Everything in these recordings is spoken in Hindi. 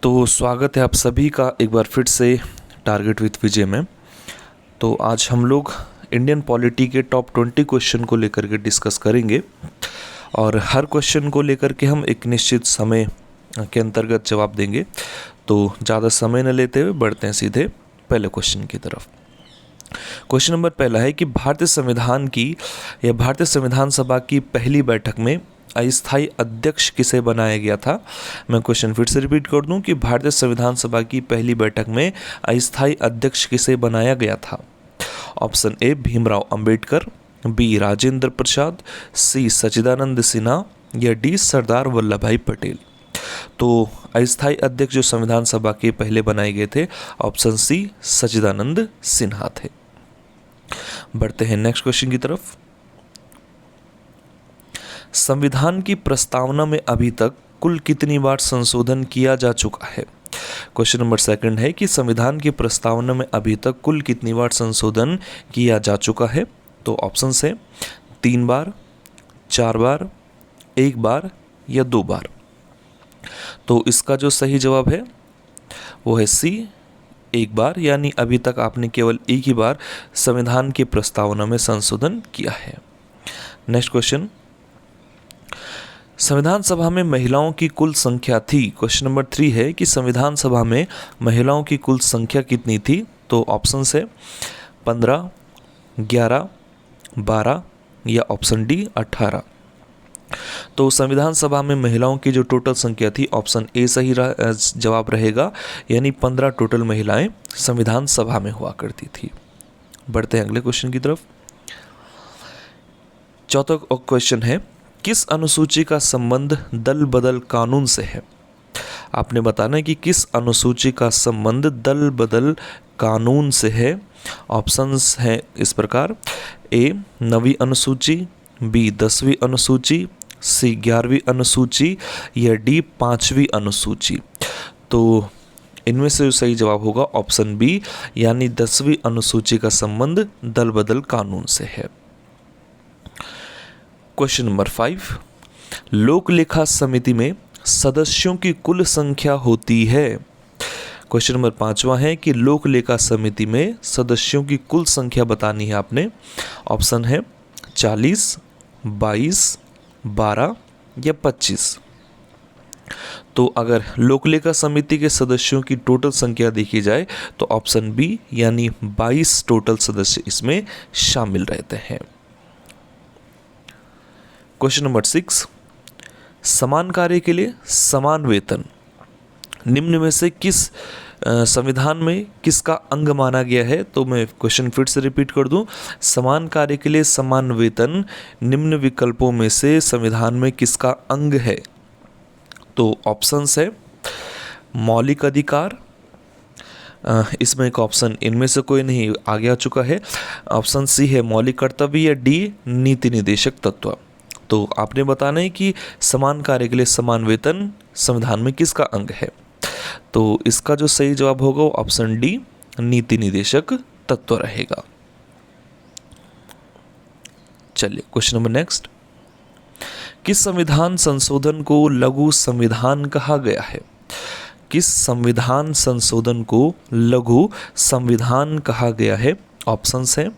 तो स्वागत है आप सभी का एक बार फिर से टारगेट विथ विजय में। तो आज हम लोग इंडियन पॉलिटी के टॉप 20 क्वेश्चन को लेकर के डिस्कस करेंगे और हर क्वेश्चन को लेकर के हम एक निश्चित समय के अंतर्गत जवाब देंगे। तो ज़्यादा समय न लेते हुए बढ़ते हैं सीधे पहले क्वेश्चन की तरफ। क्वेश्चन नंबर पहला है कि भारतीय संविधान सभा की पहली बैठक में अस्थायी अध्यक्ष किसे बनाया गया था। मैं क्वेश्चन फिर से रिपीट कर दूं कि भारतीय संविधान सभा की पहली बैठक में अस्थायी अध्यक्ष किसे बनाया गया था। Option A Bhimrao Ambedkar, B Rajendra Prasad, C Sachchidanand Sinha या डी सरदार वल्लभ भाई पटेल। तो अस्थायी अध्यक्ष जो संविधान सभा के पहले बनाए गए थे, ऑप्शन सी सच्चिदानंद सिन्हा थे। बढ़ते हैं नेक्स्ट क्वेश्चन की तरफ। संविधान की प्रस्तावना में अभी तक कुल कितनी बार संशोधन किया जा चुका है। क्वेश्चन नंबर सेकंड है कि संविधान की प्रस्तावना में अभी तक कुल कितनी बार संशोधन किया जा चुका है। तो ऑप्शन है 3 बार, 4 बार, 1 बार या 2 बार। तो इसका जो सही जवाब है वो है सी, 1 बार, यानी अभी तक आपने केवल एक ही बार संविधान की प्रस्तावना में संशोधन किया है। नेक्स्ट क्वेश्चन, संविधान सभा में महिलाओं की कुल संख्या थी। क्वेश्चन नंबर 3 है कि संविधान सभा में महिलाओं की कुल संख्या कितनी थी। तो ऑप्शन है 15, 11, 12 या ऑप्शन डी 18। तो संविधान सभा में महिलाओं की जो टोटल संख्या थी, ऑप्शन ए सही जवाब रहेगा, यानी 15 टोटल महिलाएं संविधान सभा में हुआ करती थी। बढ़ते हैं अगले क्वेश्चन की तरफ। चौथा क्वेश्चन है, किस अनुसूची का संबंध दल बदल कानून से है। आपने बताना है कि किस अनुसूची का संबंध दल बदल कानून से है। ऑप्शंस हैं इस प्रकार, ए 9वीं अनुसूची, बी 10वीं अनुसूची, सी 11वीं अनुसूची या डी 5वीं अनुसूची। तो इनमें से जो सही जवाब होगा ऑप्शन बी, यानी 10वीं अनुसूची का संबंध दल बदल कानून से है। क्वेश्चन नंबर 5, लोक लेखा समिति में सदस्यों की कुल संख्या होती है। क्वेश्चन नंबर 5वां है कि लोक लेखा समिति में सदस्यों की कुल संख्या बतानी है आपने। ऑप्शन है 40, 22, 12 या 25। तो अगर लोक लेखा समिति के सदस्यों की टोटल संख्या देखी जाए तो ऑप्शन बी, यानी 22 टोटल सदस्य इसमें शामिल रहते हैं। क्वेश्चन नंबर 6, समान कार्य के लिए समान वेतन निम्न में से किस संविधान में किसका अंग माना गया है। तो मैं क्वेश्चन फिर से रिपीट कर दूं, समान कार्य के लिए समान वेतन निम्न विकल्पों में से संविधान में किसका अंग है। तो ऑप्शंस है मौलिक अधिकार, इसमें एक ऑप्शन इनमें से कोई नहीं आगे आ चुका है। ऑप्शन सी है मौलिक कर्तव्य या डी नीति निदेशक तत्व। तो आपने बताना है कि समान कार्य के लिए समान वेतन संविधान में किसका अंग है। तो इसका जो सही जवाब होगा वो ऑप्शन डी नीति निदेशक तत्व रहेगा। चलिए क्वेश्चन नंबर नेक्स्ट, किस संविधान संशोधन को लघु संविधान कहा गया है। किस संविधान संशोधन को लघु संविधान कहा गया है। ऑप्शंस हैं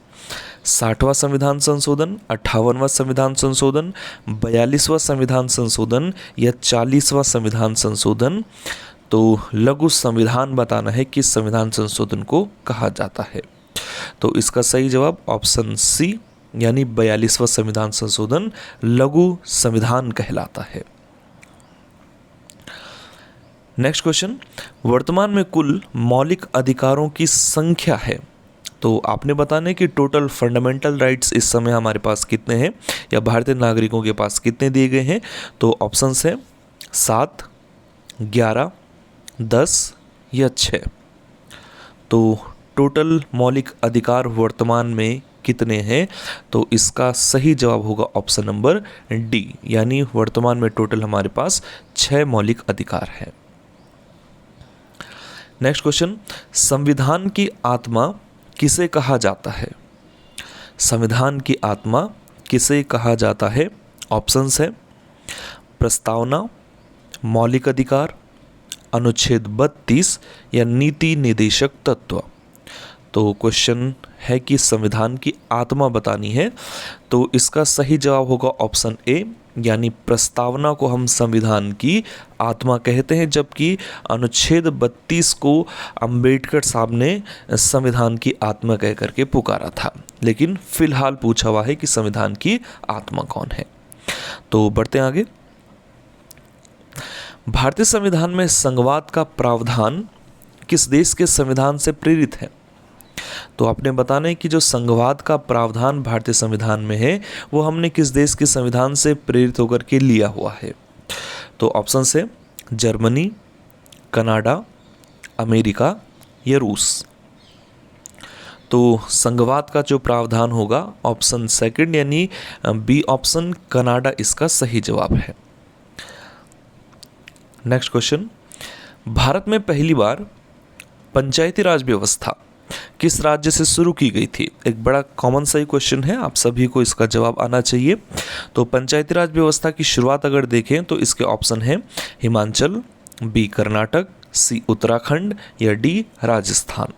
60वां संविधान संशोधन, 58वां संविधान संशोधन, 42वां संविधान संशोधन या 40वां संविधान संशोधन। तो लघु संविधान बताना है किस संविधान संशोधन को कहा जाता है। तो इसका सही जवाब ऑप्शन सी, यानी 42वां संविधान संशोधन लघु संविधान कहलाता है। नेक्स्ट क्वेश्चन, वर्तमान में कुल मौलिक अधिकारों की संख्या है। तो आपने बताना है कि टोटल फंडामेंटल राइट्स इस समय हमारे पास कितने हैं, या भारतीय नागरिकों के पास कितने दिए गए हैं। तो ऑप्शंस हैं 7, 11, 10 या 6। तो टोटल मौलिक अधिकार वर्तमान में कितने हैं। तो इसका सही जवाब होगा ऑप्शन नंबर डी, यानी वर्तमान में टोटल हमारे पास 6 मौलिक अधिकार हैं। नेक्स्ट क्वेश्चन, संविधान की आत्मा किसे कहा जाता है। संविधान की आत्मा किसे कहा जाता है। ऑप्शंस है प्रस्तावना, मौलिक अधिकार, अनुच्छेद 32 या नीति निदेशक तत्व। तो क्वेश्चन है कि संविधान की आत्मा बतानी है, तो इसका सही जवाब होगा ऑप्शन ए, यानी प्रस्तावना को हम संविधान की आत्मा कहते हैं, जबकि अनुच्छेद 32 को अंबेडकर साहब ने संविधान की आत्मा कह करके पुकारा था। लेकिन फिलहाल पूछा हुआ है कि संविधान की आत्मा कौन है। तो बढ़ते हैं आगे। भारतीय संविधान में संघवाद का प्रावधान किस देश के संविधान से प्रेरित है? तो आपने बताना है कि जो संघवाद का प्रावधान भारतीय संविधान में है वो हमने किस देश के संविधान से प्रेरित होकर के लिया हुआ है। तो ऑप्शन से जर्मनी, कनाडा, अमेरिका या रूस। तो संघवाद का जो प्रावधान होगा ऑप्शन सेकंड यानी बी ऑप्शन कनाडा इसका सही जवाब है। नेक्स्ट क्वेश्चन, भारत में पहली बार पंचायती राज व्यवस्था किस राज्य से शुरू की गई थी? एक बड़ा कॉमन सा ही क्वेश्चन है, आप सभी को इसका जवाब आना चाहिए। तो पंचायती राज व्यवस्था की शुरुआत अगर देखें तो इसके ऑप्शन है हिमाचल, बी कर्नाटक, सी उत्तराखंड या डी राजस्थान।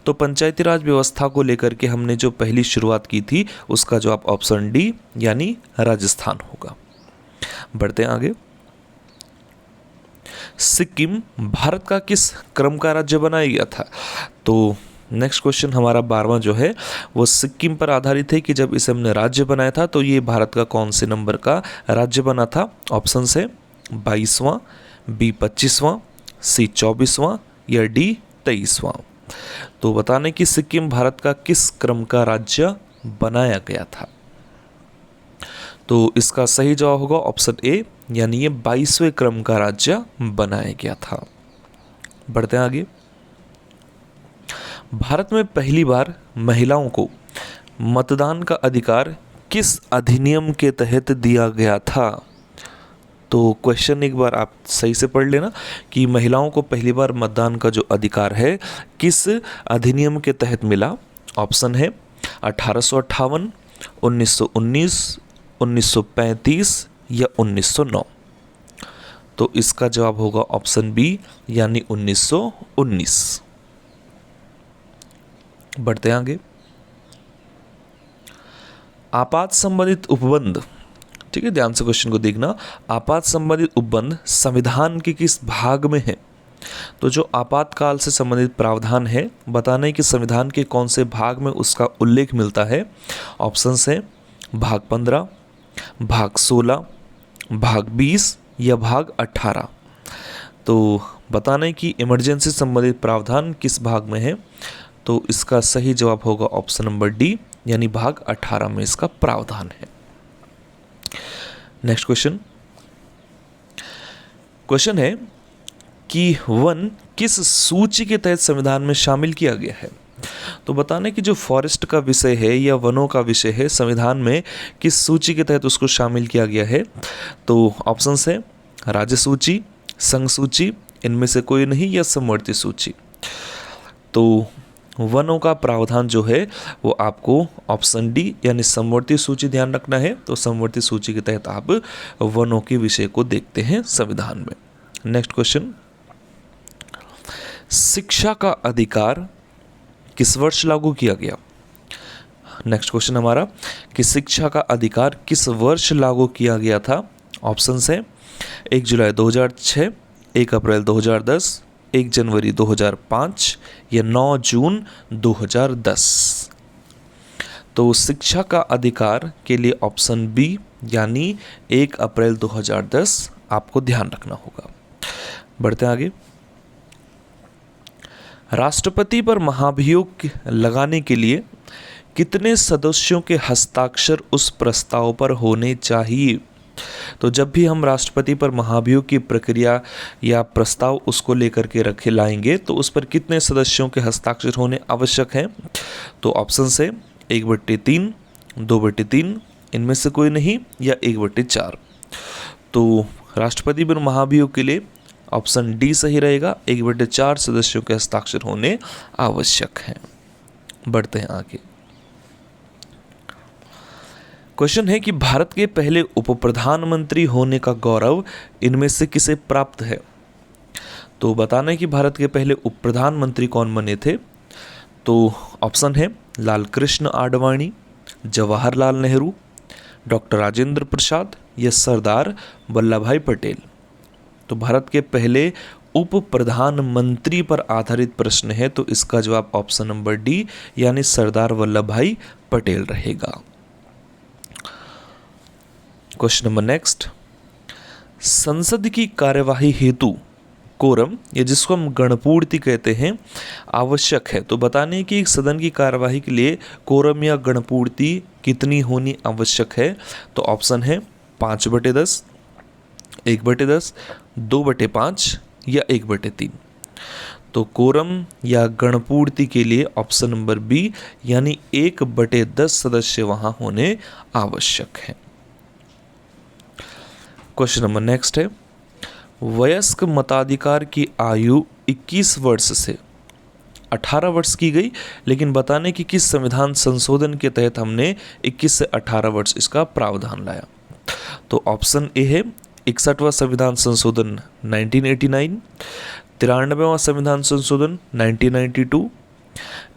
तो पंचायती राज व्यवस्था को लेकर के हमने जो पहली शुरुआत की थी उसका जवाब ऑप्शन डी यानी राजस्थान होगा। बढ़ते हैं आगे। सिक्किम भारत का किस क्रम का राज्य बनाया गया था? तो नेक्स्ट क्वेश्चन हमारा 12वां जो है वो सिक्किम पर आधारित है कि जब इसे हमने राज्य बनाया था तो ये भारत का कौन से नंबर का राज्य बना था? ऑप्शन से 22वां, बी 25वां, सी 24वां या डी 23वां। तो बताने कि सिक्किम भारत का किस क्रम का राज्य बनाया गया था? तो इसका सही जवाब होगा ऑप्शन ए, यानी ये 22वें क्रम का राज्य बनाया गया था। बढ़ते हैं आगे। भारत में पहली बार महिलाओं को मतदान का अधिकार किस अधिनियम के तहत दिया गया था? तो क्वेश्चन एक बार आप सही से पढ़ लेना कि महिलाओं को पहली बार मतदान का जो अधिकार है किस अधिनियम के तहत मिला। ऑप्शन है 1858, 1919, 1935 या 1909। तो इसका जवाब होगा ऑप्शन बी यानी 1919। बढ़ते हैं आगे। आपात संबंधित उपबंध, ठीक है, ध्यान से क्वेश्चन को देखना। आपात संबंधित उपबंध संविधान के किस भाग में है? तो जो आपातकाल से संबंधित प्रावधान है बताना है कि संविधान के कौन से भाग में उसका उल्लेख मिलता है। ऑप्शन है भाग 15, भाग 16, भाग 20 या भाग 18। तो बताना है कि इमरजेंसी संबंधित प्रावधान किस भाग में है। तो इसका सही जवाब होगा ऑप्शन नंबर डी यानी भाग 18 में इसका प्रावधान है। नेक्स्ट क्वेश्चन है कि वन किस सूची के तहत संविधान में शामिल किया गया है? तो बताने कि जो फॉरेस्ट का विषय है या वनों का विषय है संविधान में किस सूची के तहत उसको शामिल किया गया है। तो ऑप्शन है राज्य सूची, संघ सूची, इनमें से कोई नहीं या समवर्ती सूची। तो वनों का प्रावधान जो है वो आपको ऑप्शन डी यानी समवर्ती सूची ध्यान रखना है। तो समवर्ती सूची के तहत आप वनों के विषय को देखते हैं संविधान में। नेक्स्ट क्वेश्चन, शिक्षा का अधिकार किस वर्ष लागू किया गया? नेक्स्ट क्वेश्चन हमारा कि शिक्षा का अधिकार किस वर्ष लागू किया गया था? ऑप्शन है 1 जुलाई 2006, 1 अप्रैल 2010, 1 जनवरी 2005 या 9 जून 2010। तो शिक्षा का अधिकार के लिए ऑप्शन बी यानी 1 अप्रैल 2010 आपको ध्यान रखना होगा। बढ़ते आगे। राष्ट्रपति पर महाभियोग लगाने के लिए कितने सदस्यों के हस्ताक्षर उस प्रस्ताव पर होने चाहिए? तो जब भी हम राष्ट्रपति पर महाभियोग की प्रक्रिया या प्रस्ताव उसको लेकर के रखे लाएंगे तो उस पर कितने सदस्यों के हस्ताक्षर होने आवश्यक हैं? तो ऑप्शन से 1/3, 2/3, इनमें से कोई नहीं या 1/4। तो राष्ट्रपति पर महाभियोग के लिए ऑप्शन डी सही रहेगा, 1/4 सदस्यों के हस्ताक्षर होने आवश्यक हैं। बढ़ते हैं आगे। क्वेश्चन है कि भारत के पहले उप प्रधानमंत्री होने का गौरव इनमें से किसे प्राप्त है? तो बताना है कि भारत के पहले उप प्रधानमंत्री कौन बने थे। तो ऑप्शन है लाल कृष्ण आडवाणी, जवाहरलाल नेहरू, डॉक्टर राजेंद्र प्रसाद या सरदार वल्लभ भाई पटेल। तो भारत के पहले उप प्रधानमंत्री पर आधारित प्रश्न है, तो इसका जवाब ऑप्शन नंबर डी यानी सरदार वल्लभ भाई पटेल रहेगा। क्वेश्चन नंबर नेक्स्ट, संसद की कार्यवाही हेतु कोरम या जिसको हम गणपूर्ति कहते हैं आवश्यक है। तो बताने कि एक सदन की कार्यवाही के लिए कोरम या गणपूर्ति कितनी होनी आवश्यक है। तो ऑप्शन है 5/10, 1/10, 2/5 या 1/3। तो कोरम या गणपूर्ति के लिए ऑप्शन नंबर बी यानी 1/10 सदस्य वहां होने आवश्यक है। क्वेश्चन नंबर नेक्स्ट है, वयस्क मताधिकार की आयु 21 वर्ष से 18 वर्ष की गई, लेकिन बताने कि किस संविधान संशोधन के तहत हमने 21 से 18 वर्ष इसका प्रावधान लाया। तो ऑप्शन ए है 61वां संविधान संशोधन 1989, 93वां संविधान संशोधन 1992,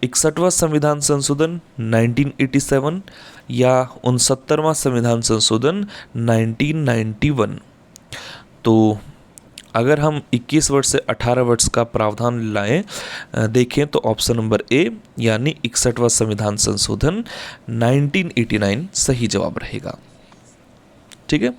61वां संविधान संशोधन 1987 या 69वां संविधान संशोधन 1991। तो अगर हम 21 वर्ष से 18 वर्ष का प्रावधान लाएं देखें तो ऑप्शन नंबर ए यानी 61वां संविधान संशोधन 1989 सही जवाब रहेगा। ठीक है।